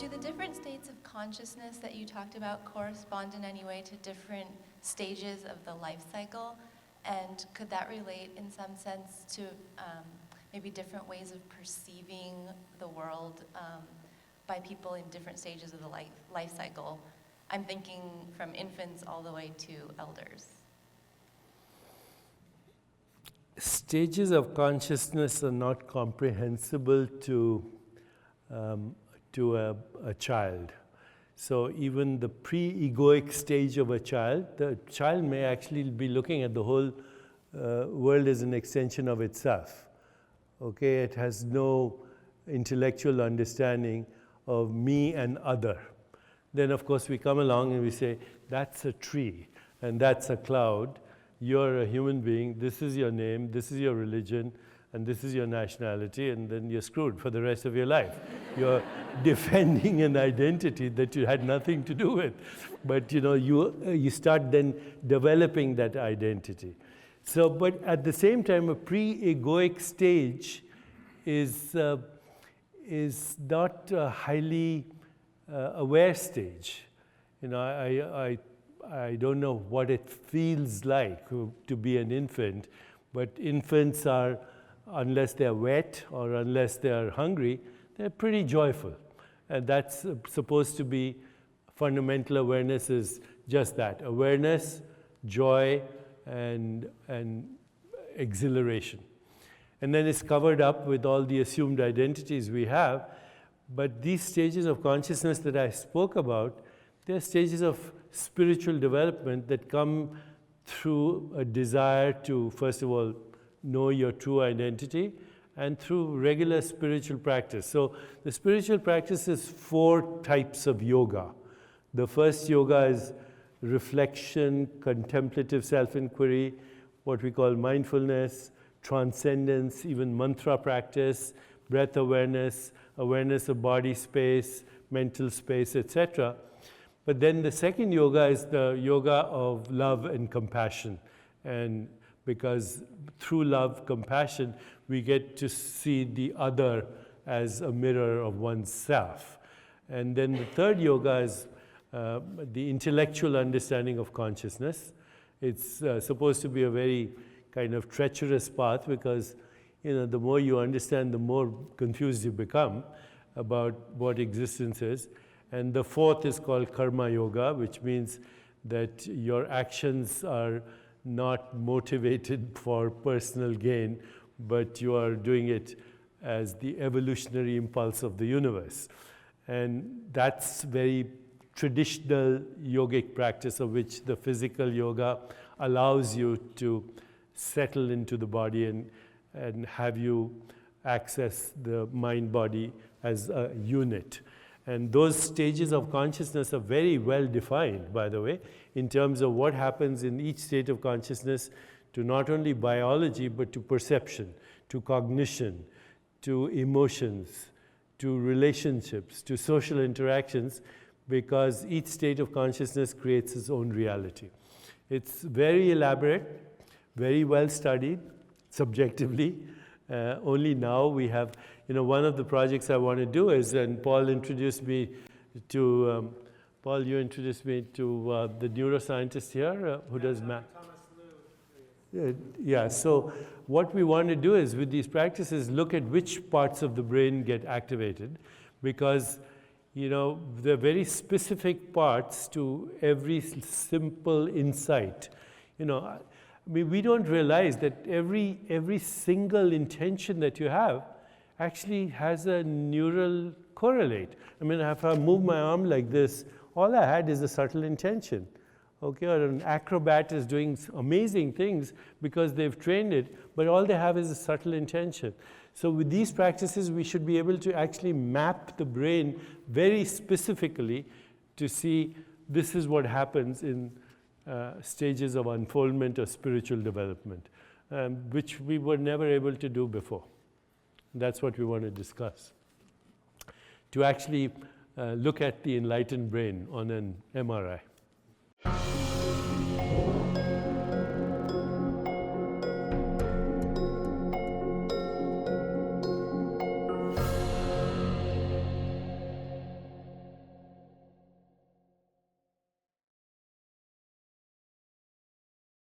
do the different states of consciousness that you talked about correspond in any way to different stages of the life cycle? And could that relate in some sense to maybe different ways of perceiving the world by people in different stages of the life cycle? I'm thinking from infants all the way to elders. Stages of consciousness are not comprehensible to a child. So even the pre-egoic stage of a child, the child may actually be looking at the whole world as an extension of itself. Okay, it has no intellectual understanding of me and other. Then of course we come along and we say, that's a tree, and that's a cloud, you're a human being, this is your name, this is your religion, and this is your nationality, and then you're screwed for the rest of your life. You're defending an identity that you had nothing to do with. But you start then developing that identity. So, but at the same time, a pre-egoic stage is not a highly aware stage. I don't know what it feels like to be an infant, but infants are, unless they're wet or unless they're hungry, they're pretty joyful. And that's supposed to be fundamental awareness, is just that. Awareness, joy, and exhilaration. And then it's covered up with all the assumed identities we have. But these stages of consciousness that I spoke about, they're stages of spiritual development that come through a desire to, first of all, know your true identity, and through regular spiritual practice. So the spiritual practice is 4 types of yoga. The first yoga is reflection, contemplative self-inquiry, what we call mindfulness, transcendence, even mantra practice, breath awareness, awareness of body space, mental space, etc. But then the second yoga is the yoga of love and compassion. And because through love, compassion, we get to see the other as a mirror of oneself. And then the third yoga is the intellectual understanding of consciousness. It's supposed to be a very kind of treacherous path, because the more you understand, the more confused you become about what existence is. And the fourth is called karma yoga, which means that your actions are not motivated for personal gain, but you are doing it as the evolutionary impulse of the universe. And that's very traditional yogic practice, of which the physical yoga allows you to settle into the body and have you access the mind-body as a unit. And those stages of consciousness are very well defined, by the way, in terms of what happens in each state of consciousness to not only biology, but to perception, to cognition, to emotions, to relationships, to social interactions, because each state of consciousness creates its own reality. It's very elaborate, very well studied, subjectively. Only now we have, one of the projects I want to do is, and Paul introduced me to, you introduced me to the neuroscientist here who does math. Yeah, so what we want to do is, with these practices, look at which parts of the brain get activated, because there are very specific parts to every simple insight. We don't realize that every single intention that you have actually has a neural correlate. If I move my arm like this, all I had is a subtle intention. Okay, or an acrobat is doing amazing things because they've trained it, but all they have is a subtle intention. So with these practices, we should be able to actually map the brain very specifically to see this is what happens in stages of unfoldment or spiritual development, which we were never able to do before. That's what we want to discuss. To actually look at the enlightened brain on an MRI.